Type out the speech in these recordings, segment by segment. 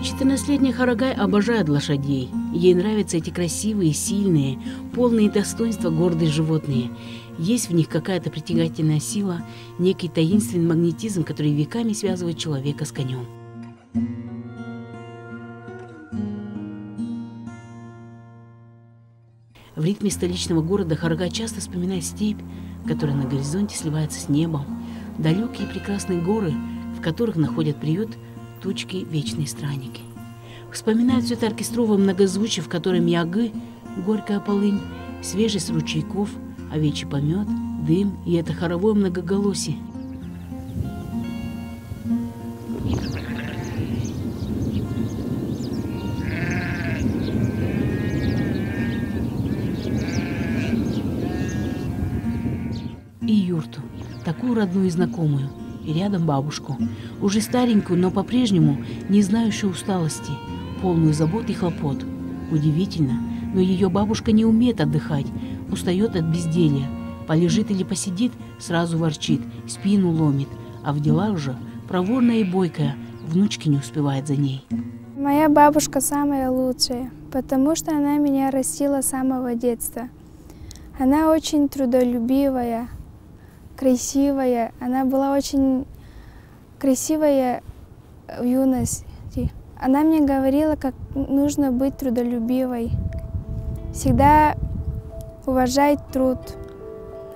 14-летняя Харагай обожает лошадей. Ей нравятся эти красивые, сильные, полные достоинства гордые животные. Есть в них какая-то притягательная сила, некий таинственный магнетизм, который веками связывает человека с конем. В ритме столичного города Харагай часто вспоминает степь, которая на горизонте сливается с небом, далекие прекрасные горы, в которых находят приют тучки вечные странники. Вспоминают все это оркестровое многозвучие, в котором ягы, горькая полынь, свежесть ручейков, овечий помет, дым и это хоровое многоголосие. И юрту, такую родную и знакомую, и рядом бабушку, уже старенькую, но по-прежнему не знающую усталости, полную забот и хлопот. Удивительно, но ее бабушка не умеет отдыхать, устает от безделья, полежит или посидит, сразу ворчит, спину ломит, а в делах же проворная и бойкая, внучки не успевает за ней. Моя бабушка самая лучшая, потому что она меня растила с самого детства. Она очень трудолюбивая, красивая. Она была очень красивая в юности. Она мне говорила, как нужно быть трудолюбивой, всегда уважать труд.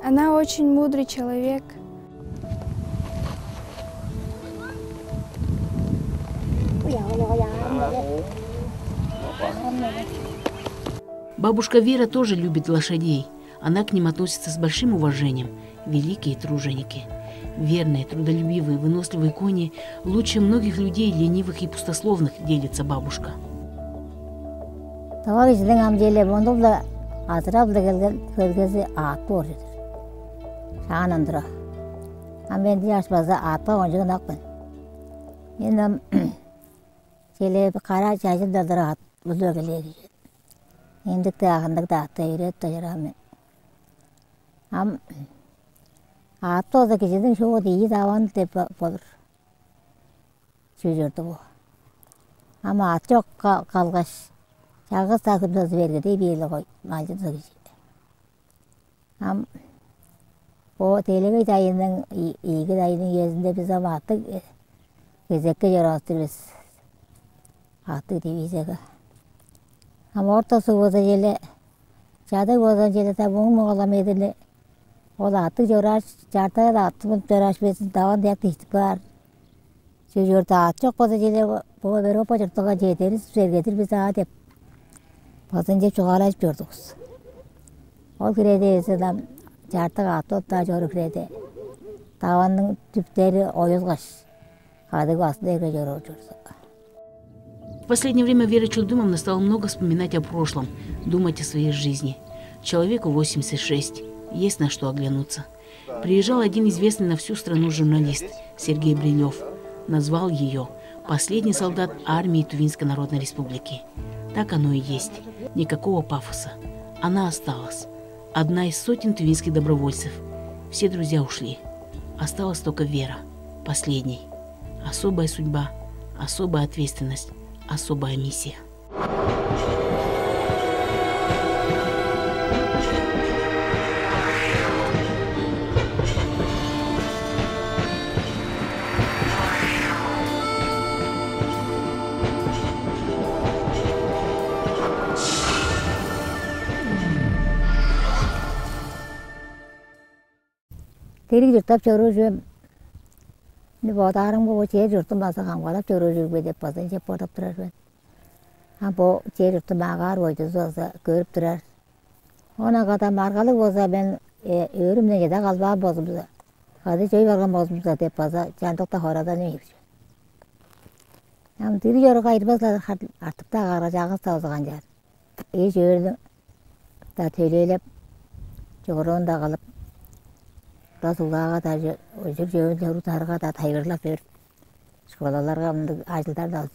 Она очень мудрый человек. Бабушка Вера тоже любит лошадей. Она к ним относится с большим уважением. Великие труженики. Верные, трудолюбивые, выносливые кони лучше многих людей, ленивых и пустословных, делится бабушка. Atoda kişinin çoğu iyi davan tepe olur. Çözürdü bu. Ama at çok kalgaç. Çağız takımsız vergi de bir yıl koy. Malcı da kişi. Am o televizyon dayının iyi dayının yüzünde biz ama attık. Gezekte yaratırız. Attık divizyaka. Ama ortası boza jele. Çadır boza jele tabuğun muğalam edili. O da attık yorar, çartağa da attım, yoraş besin, tavan diyak tiştik var. Çözüyor da at çok fazla jele, bu vero paçırtığa jeteriz, sergetir biz at yap. Fazınca çoğalaş gördüğüz. O kredi esedam, çartağa attı, da çoğru kredi. Tavanın tüpleri oyuzgaş. Kadık aslında ekre çoğru çoğursa. В последнее время Вера Чулдумовна стала много вспоминать о прошлом, думать о своей жизни. Человеку 86. Есть на что оглянуться. Приезжал один известный на всю страну журналист Сергей Брилев. Назвал ее «Последний солдат армии Тувинской Народной Республики». Так оно и есть. Никакого пафоса. Она осталась. Одна из сотен тувинских добровольцев. Все друзья ушли. Осталась только Вера. Последней. Особая судьба, особая ответственность, особая миссия. Terigi jurtap çoğru jüem. Ne bu atarım bu çeğir jurtum basa kangalap çoğru jürbe de pasın çe portap turar jüem. Ha bu çeğir jurtum ağar boydu zoza görüp turar. Ona kadar markalık boza ben örümden gede kalbağa bozumza. Kadı çöy vargan bozumza de pasa çantıkta horadan neyip jüem. Ama tiri yoru kayırbazlar artık da ağaracağız tavzıgan jar. İyi jürdüm. Da töyleylep çoğruğun da kalıp Rasulaga da özür jövün jövü targa da taygırlap verip şkolalarga ajılдар да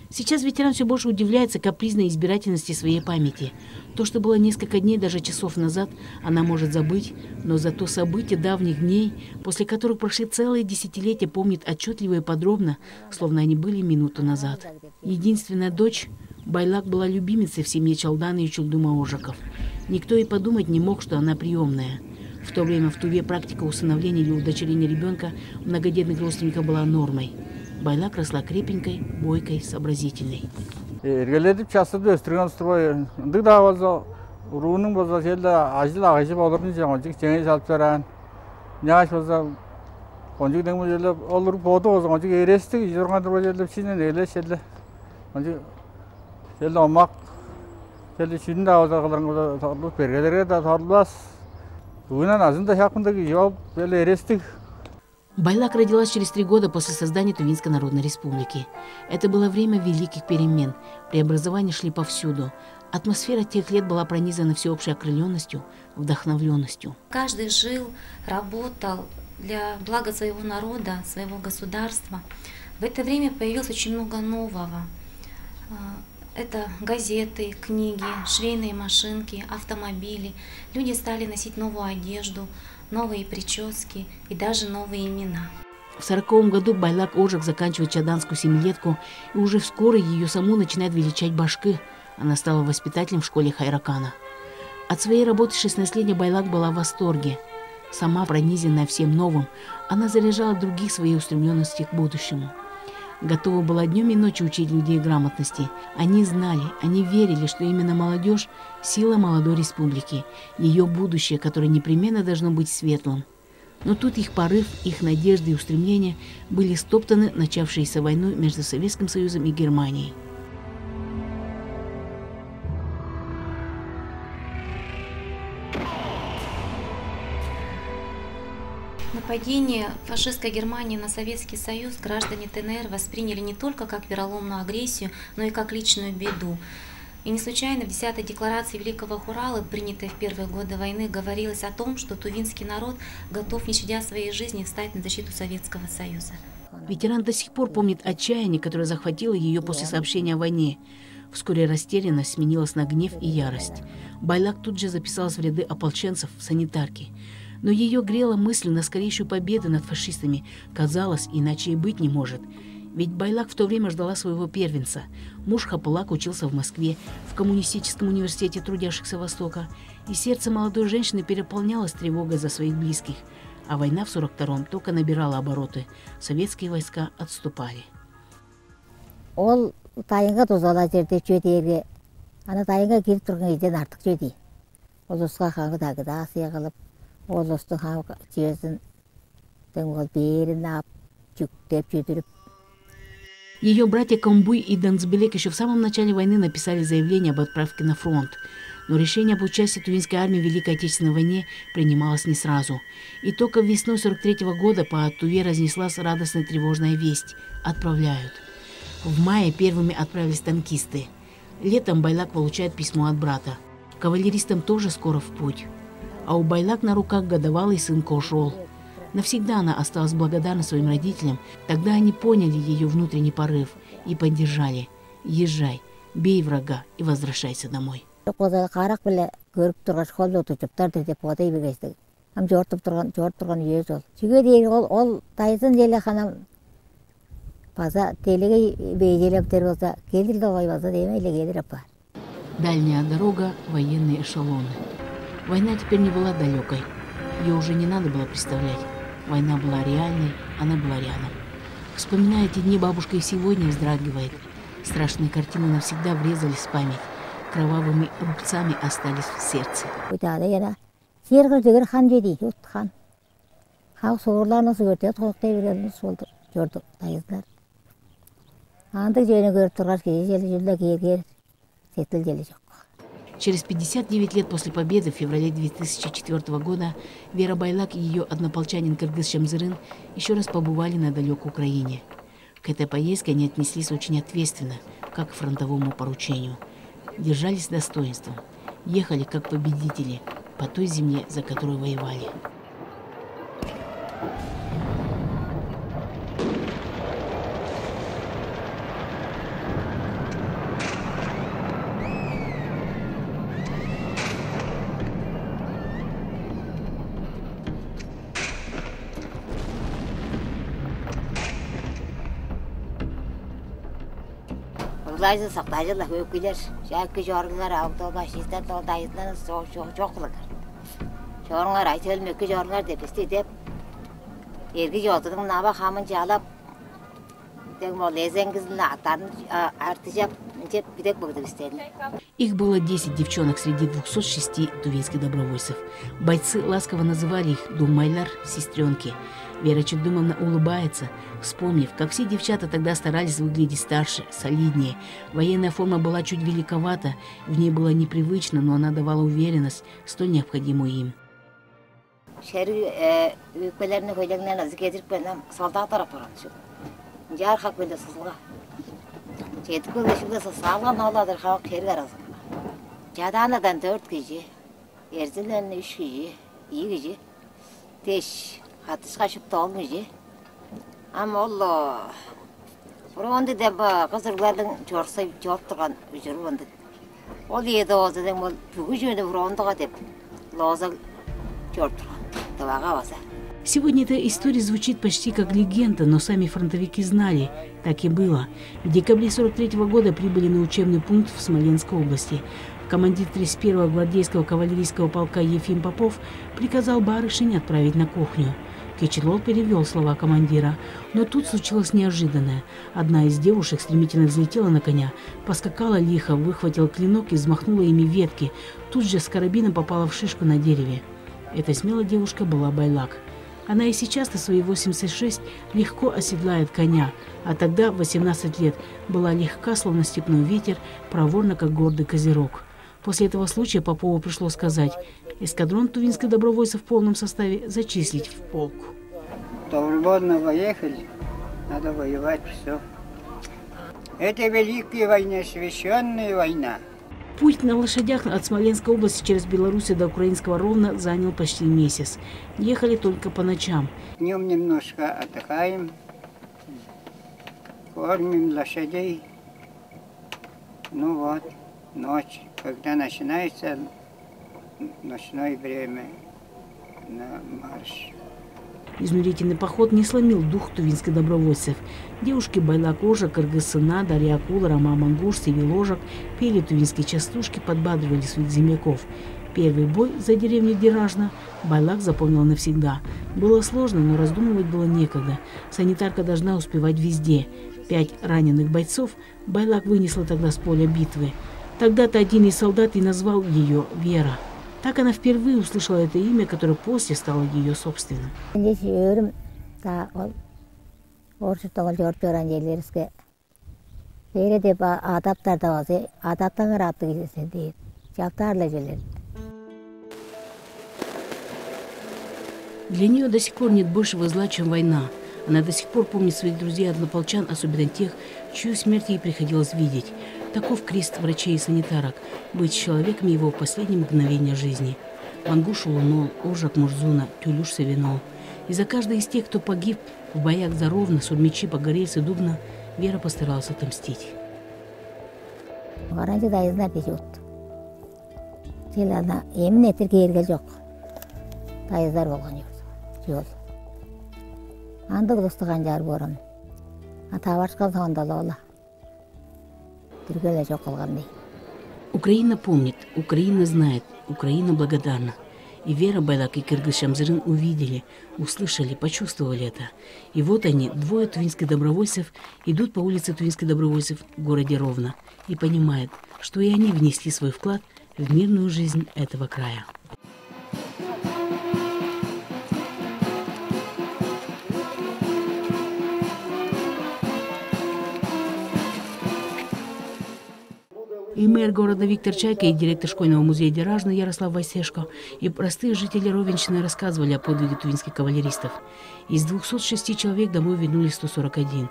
Сейчас ветеран все больше удивляется капризной избирательности своей памяти. То, что было несколько дней, даже часов назад, она может забыть, но зато события давних дней, после которых прошли целые десятилетия, помнит отчетливо и подробно, словно они были минуту назад. Единственная дочь Байлак была любимицей в семье Чалдана и Чулдума Ожаков. Никто и подумать не мог, что она приемная. В то время в Туве практика усыновления или удочерения ребенка многодетных родственников была нормой. Байлак росла крепенькой, бойкой, сообразительной. Эргеледип часыды өстүргөн строй ындык да болсо уруунун болсо желе ажыл агышы болурун жеңжик жеңе салып жаран няш болсо онжик деңме желе олур боду болсо онжик эрестик жоргандыр желе синен эле желе онжик желе омак желе шүн да болсо кыларың торлуп бергелерге да торлубас бүгүнөн азында шакындык жооп желе эрестик. Байлак родилась через 3 года после создания Тувинской Народной Республики. Это было время великих перемен. Преобразования шли повсюду. Атмосфера тех лет была пронизана всеобщей окрыленностью, вдохновленностью. Каждый жил, работал для блага своего народа, своего государства. В это время появилось очень много нового. Это газеты, книги, швейные машинки, автомобили. Люди стали носить новую одежду, новые прически и даже новые имена. В 1940 году Байлак Ожак заканчивает чаданскую семилетку, и уже вскоре ее саму начинает величать башкы. Она стала воспитателем в школе Хайракана. От своей работы 16-летняя Байлак была в восторге. Сама пронизанная всем новым, она заряжала других своей устремленности к будущему. Готова была днем и ночью учить людей грамотности. Они знали, они верили, что именно молодежь – сила молодой республики, ее будущее, которое непременно должно быть светлым. Но тут их порыв, их надежды и устремления были стоптаны начавшейся войной между Советским Союзом и Германией. Нападение фашистской Германии на Советский Союз граждане ТНР восприняли не только как вероломную агрессию, но и как личную беду. И не случайно в 10-й декларации Великого Хуралы, принятой в первые годы войны, говорилось о том, что тувинский народ готов, не щадя своей жизни, встать на защиту Советского Союза. Ветеран до сих пор помнит отчаяние, которое захватило ее после сообщения о войне. Вскоре растерянность сменилась на гнев и ярость. Байлак тут же записалась в ряды ополченцев в санитарке. Но ее грела мысль на скорейшую победу над фашистами. Казалось, иначе и быть не может. Ведь Байлак в то время ждала своего первенца. Муж Хапылак учился в Москве, в коммунистическом университете трудящихся Востока. И сердце молодой женщины переполнялось тревогой за своих близких. А война в 42-м только набирала обороты. Советские войска отступали. Ол тайынға тозала жерде чөйдерге, ана тайынға келіп тұрған еден артық чөйдей. Ол осыға қаңғы тағыда асия қылып, ол остың қаңғы чөзін ол берін ап, жүктеп чөйдіріп. Ее братья Камбуй и Данцбелек еще в самом начале войны написали заявление об отправке на фронт. Но решение об участии Тувинской армии в Великой Отечественной войне принималось не сразу. И только весной 43-го года по Туве разнеслась радостная тревожная весть. Отправляют. В мае первыми отправились танкисты. Летом Байлак получает письмо от брата. Кавалеристам тоже скоро в путь. А у Байлак на руках годовалый сын Кошол. Навсегда она осталась благодарна своим родителям. Тогда они поняли ее внутренний порыв и поддержали. Езжай, бей врага и возвращайся домой. Қарақ біле көріп тұрған школда отырып деп қоғадай бегестік. Ам жортып тұрған үйе жол. Жүге дейін ол тайсын желе қанам база телеге бейжелептер болса, келдірді ғой база демейлі келдіріп бар. Дальняя дорога, военные эшелоны. Война теперь не была далекой. Ее уже не надо было представлять. Война была реальной, она была рядом. Вспоминая эти дни, бабушка и сегодня вздрагивает. Страшные картины навсегда врезались в память. Кровавыми рубцами остались в сердце. Через 59 лет после победы в феврале 2004 года Вера Байлак и ее однополчанин Кыргыз Шамзырын еще раз побывали на далекой Украине. К этой поездке они отнеслись очень ответственно, как к фронтовому поручению. Держались с достоинством, ехали как победители по той земле, за которую воевали. Улайзы сақтайжылы өкілер, жәккі жорғылар ауылдығы ашистан толдайыздан жоқлығыр. Жорғылар айтылым өкі жорғылар деп істедеп, ергі жолдың наба қамын жалап, Их было 10 девчонок среди 206 тувинских добровольцев. Бойцы ласково называли их «думайлар», «сестренки». Вера Чудумовна улыбается, вспомнив, как все девчата тогда старались выглядеть старше, солиднее. Военная форма была чуть великовата, в ней было непривычно, но она давала уверенность, столь необходимую им. Жар хакында сызылға. Жетіп көлешімді сызалған оладыр халық кері қаразын. Жаданадан 4 кеже, ерзілен 3 кеже, 2 кеже, теш, қатышқа шыпты ол кеже. Ама ол бұрынды дәм қызырлардың жорсай жорып тұрған жүріп онды. Ол еді олды дәм ол бүгі жөні бұрындыға деп лоза жорып тұрған. Дұваға баса. Сегодня эта история звучит почти как легенда, но сами фронтовики знали, так и было. В декабре 1943 года прибыли на учебный пункт в Смоленской области. Командир 31-го гвардейского кавалерийского полка Ефим Попов приказал барышень отправить на кухню. Кечелол перевел слова командира, но тут случилось неожиданное. Одна из девушек стремительно взлетела на коня, поскакала лихо, выхватила клинок и взмахнула ими ветки. Тут же с карабином попала в шишку на дереве. Этой смелой девушкой была Байлак. Она и сейчас на свои 86 легко оседлает коня, а тогда, в 18 лет, была легка, словно степной ветер, проворна, как гордый козерог. После этого случая Попову пришлось сказать, эскадрон тувинских добровольцев в полном составе зачислить в полк. Добровольно поехали, надо воевать, все. Это великая война, священная война. Путь на лошадях от Смоленской области через Белоруссию до Украинского Ровно занял почти месяц. Ехали только по ночам. Днем немножко отдыхаем, кормим лошадей. Ну вот, ночь, когда начинается ночное время на марш. Измерительный поход не сломил дух тувинских добровольцев. Девушки Байлак Ожак, Кыргызсына, Дарья Акула, Рома Мангуш, Севил Ожак пели тувинские частушки, подбадривали своих земляков. Первый бой за деревню Деражна Байлак запомнила навсегда. Было сложно, но раздумывать было некогда. Санитарка должна успевать везде. 5 раненых бойцов Байлак вынесла тогда с поля битвы. Тогда-то один из солдат и назвал ее Вера. Так она впервые услышала это имя, которое после стало ее собственным. Для нее до сих пор нет большего зла, чем война. Она до сих пор помнит своих друзей-однополчан, особенно тех, чью смерть ей приходилось видеть. Таков крест врачей и санитарок – быть человеком его в последние мгновения жизни. Мангуш Улунол, Ожак Мурзуна, Тюлюш Савинол. И за каждый из тех, кто погиб в боях за Ровно, Сурмичи, Погорельцы, Дубна, Вера постаралась отомстить. Украина помнит, Украина знает, Украина благодарна. И Вера Байлак и Кыргыз Шамзырын увидели, услышали, почувствовали это. И вот они, 2 тувинских добровольцев, идут по улице тувинских добровольцев в городе Ровно и понимают, что и они внесли свой вклад в мирную жизнь этого края. И мэр города Виктор Чайка, и директор школьного музея Деражна Ярослав Вайсешко, и простые жители Ровенщины рассказывали о подвиге тувинских кавалеристов. Из 206 человек домой вернулись 141.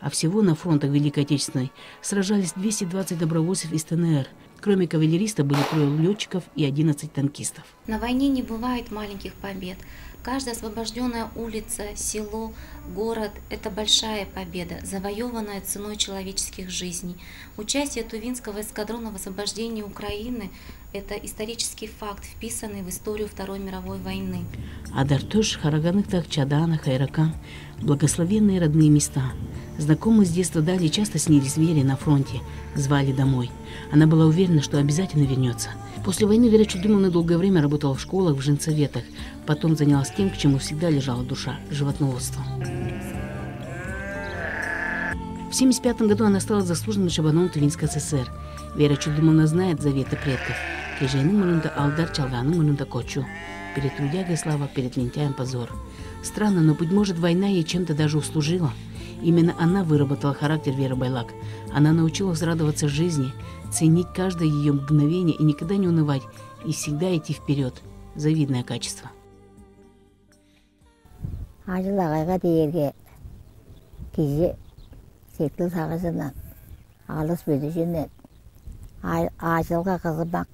А всего на фронтах Великой Отечественной сражались 220 добровольцев из ТНР. Кроме кавалеристов были 3 летчиков и 11 танкистов. На войне не бывает маленьких побед. Каждая освобожденная улица, село, город – это большая победа, завоеванная ценой человеческих жизней. Участие Тувинского эскадрона в освобождении Украины – это исторический факт, вписанный в историю Второй мировой войны. Адартош, Хараганыктах, Чадана, Хайракан – благословенные родные места. Знакомые с детства Дали часто снились Вере на фронте, звали домой. Она была уверена, что обязательно вернется. После войны Вера Чулдымовна долгое время работала в школах, в женсоветах. Потом занялась тем, к чему всегда лежала душа – животноводством. В 1975 году она стала заслуженным шабаном Тувинской ССР. Вера Чулдымовна знает заветы предков. Кежейның мұрында алдар, чалганың мұрында кочу. Перед трудягой слава, перед лентяем позор. Странно, но, быть может, война ей чем-то даже услужила. Именно она выработала характер Веры Байлак. Она научилась радоваться жизни, ценить каждое ее мгновение и никогда не унывать, и всегда идти вперед. Завидное качество. Ажылағайға дейерге кезі сетіл сағызынан алыс бөдішінен ажылға қызымақ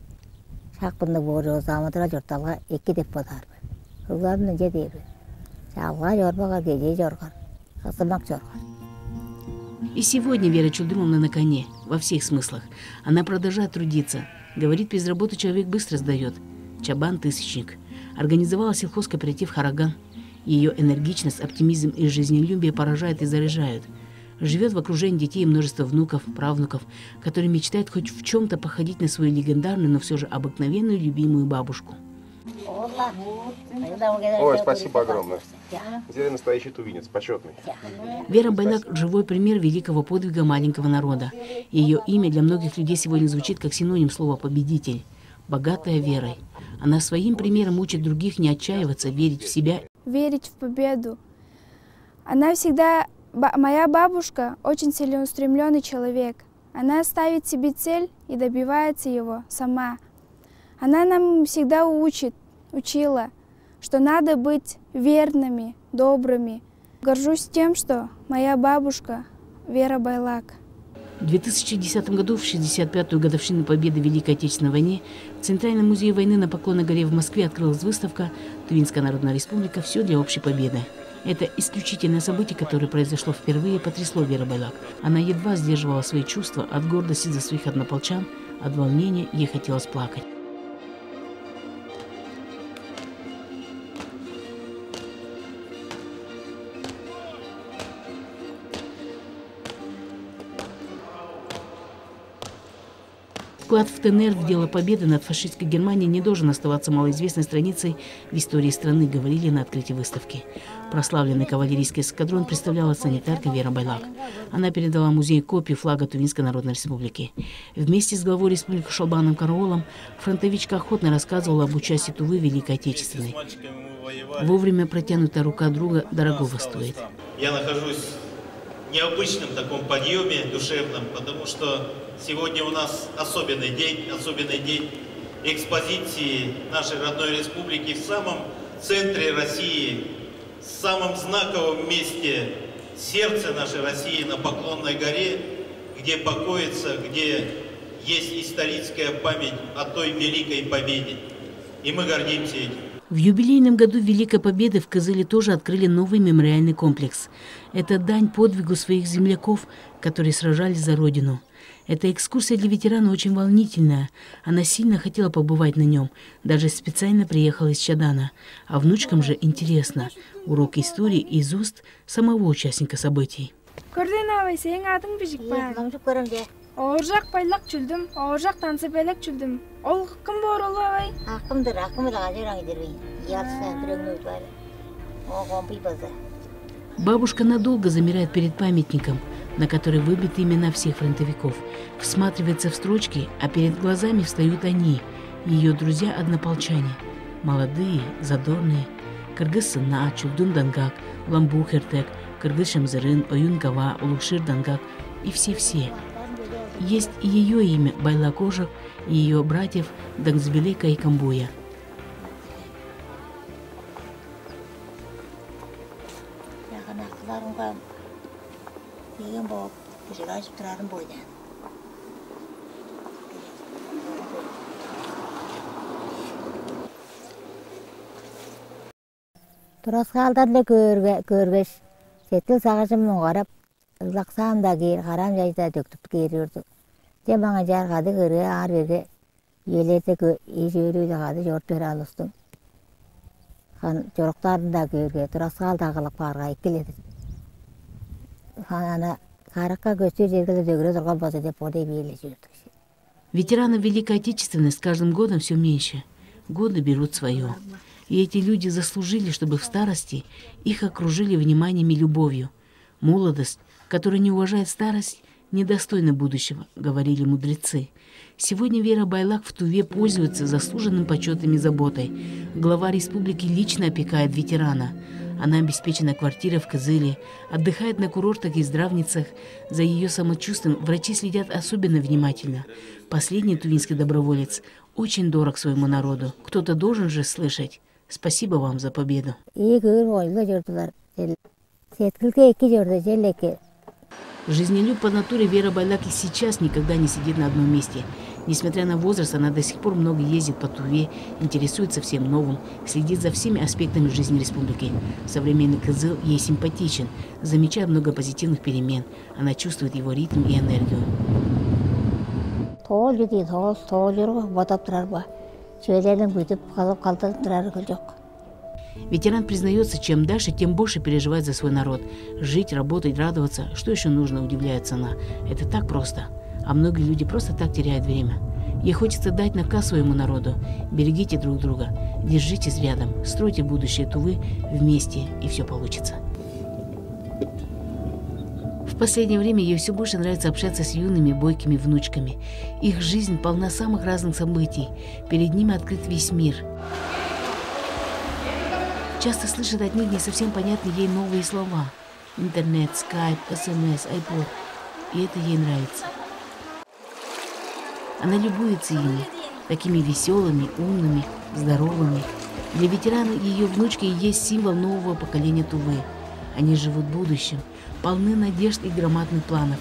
шақпынды бөрі озамыдыра жұрталға екі деп бодар. Ұлғабының жедейбі. Жалға жорбаға геже жорғар. Қызымақ жорғар. И сегодня Вера Чулдымовна на коне, во всех смыслах. Она продолжает трудиться. Говорит, без работы человек быстро сдает. Чабан-тысячник. Организовала сельхозкооператив «Хараган». Ее энергичность, оптимизм и жизнелюбие поражают и заряжают. Живет в окружении детей и множества внуков, правнуков, которые мечтают хоть в чем-то походить на свою легендарную, но все же обыкновенную любимую бабушку. Ой, спасибо огромное. Зелень настоящий тувинец, почетный. Вера Байлак – живой пример великого подвига маленького народа. Ее имя для многих людей сегодня звучит как синоним слова «победитель». Богатая верой. Она своим примером учит других не отчаиваться, верить в себя. Верить в победу. Она всегда... Моя бабушка очень целеустремленный человек. Она ставит себе цель и добивается его сама. Она нам всегда учила, что надо быть верными, добрыми. Горжусь тем, что моя бабушка Вера Байлак. В 2010 году, в 65-ю годовщину победы в Великой Отечественной войне, в Центральном музее войны на Поклонной горе в Москве открылась выставка «Тувинская народная республика. Все для общей победы». Это исключительное событие, которое произошло впервые, потрясло Веру Байлак. Она едва сдерживала свои чувства от гордости за своих однополчан, от волнения ей хотелось плакать. Вклад в ТНР в дело победы над фашистской Германией не должен оставаться малоизвестной страницей в истории страны, говорили на открытии выставки. Прославленный кавалерийский эскадрон представляла санитарка Вера Байлак. Она передала музею копию флага Тувинской Народной Республики. Вместе с главой республики Шолбаном Караолом фронтовичка охотно рассказывала об участии Тувы в Великой Отечественной. Вовремя протянутая рука друга дорогого стоит. Я нахожусь в необычном таком подъеме душевном, потому что сегодня у нас особенный день экспозиции нашей родной республики в самом центре России, в самом знаковом месте сердца нашей России на Поклонной горе, где покоится, где есть историческая память о той великой победе. И мы гордимся этим. В юбилейном году Великой Победы в Кызыле тоже открыли новый мемориальный комплекс. Это дань подвигу своих земляков, которые сражались за Родину. Эта экскурсия для ветерана очень волнительная. Она сильно хотела побывать на нем. Даже специально приехала из Чадана. А внучкам же интересно. Урок истории из уст самого участника событий. Ооржак Байлак Чулдым, Ооржак Тансыбелек Чулдым. Ол кім бор ол абай? Бабушка надолго замирает перед памятником, на который выбиты имена всех фронтовиков. Всматривается в строчки, а перед глазами встают они, ее друзья-однополчане. Молодые, задорные. Кыргыз-Сына, Чулдым-Дангак, Ламбухертек, Кыргыз-Шамзырын, Оюн-Гава, Улукшир-Дангак и все-все. Есть и ее имя Байлак Ожак, и ее братьев Дангзбелека и Камбуя. Турасқалдарды көргеш, сетіл сағашымның қарап, ұлақсам да кейір, қарам жайда төктіп кейір өрді. Де маңа жарғады көрге, ар берге, елеті ежөрі қады жорт бері алыстың. Жорықтарын да көрге, турасқалда қылып қарға екіледі. ана каракка көстөр жергеле дөгөрө турган болсо деп одай бейли жүрдүк. Ветеранов Великой Отечественной с каждым годом все меньше. Годы берут свое. И эти люди заслужили, чтобы в старости их окружили вниманием и любовью. Молодость, которая не уважает старость, недостойна будущего, говорили мудрецы. Сегодня Вера Байлак в Туве пользуется заслуженным почетом и заботой. Глава республики лично опекает ветерана. Она обеспечена квартирой в Кызыле, отдыхает на курортах и здравницах. За ее самочувствием врачи следят особенно внимательно. Последний тувинский доброволец очень дорог своему народу. Кто-то должен же слышать. Спасибо вам за победу. Жизнелюб по натуре Вера Байлак и сейчас никогда не сидит на одном месте. Несмотря на возраст, она до сих пор много ездит по Туве, интересуется всем новым, следит за всеми аспектами жизни республики. Современный Кызыл ей симпатичен, замечает много позитивных перемен. Она чувствует его ритм и энергию. Ветеран признается, чем дальше, тем больше переживает за свой народ. Жить, работать, радоваться, что еще нужно, удивляется она. Это так просто. А многие люди просто так теряют время. Ей хочется дать наказ своему народу. Берегите друг друга, держитесь рядом, стройте будущее Тувы вместе, и все получится. В последнее время ей все больше нравится общаться с юными бойкими внучками. Их жизнь полна самых разных событий. Перед ними открыт весь мир. Часто слышит от них не совсем понятные ей новые слова. Интернет, скайп, СМС, айпод. И это ей нравится. Она любуется ими, такими веселыми, умными, здоровыми. Для ветерана ее внучки и есть символ нового поколения Тувы. Они живут будущим, полны надежд и громадных планов.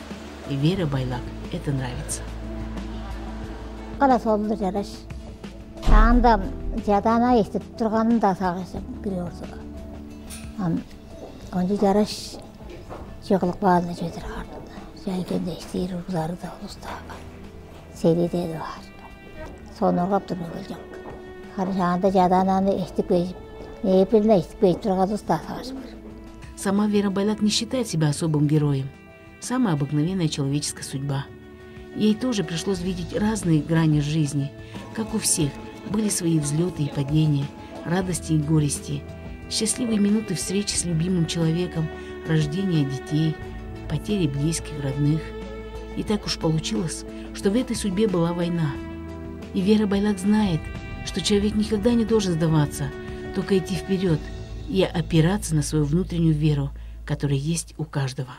И Вера Байлак это нравится. Сама Вера Байлак не считает себя особым героем. Самая обыкновенная человеческая судьба. Ей тоже пришлось видеть разные грани жизни. Как у всех, были свои взлеты и падения, радости и горести, счастливые минуты встречи с любимым человеком, рождение детей, потери близких, родных. И так уж получилось, что в этой судьбе была война. И Вера Байлак знает, что человек никогда не должен сдаваться, только идти вперед и опираться на свою внутреннюю веру, которая есть у каждого.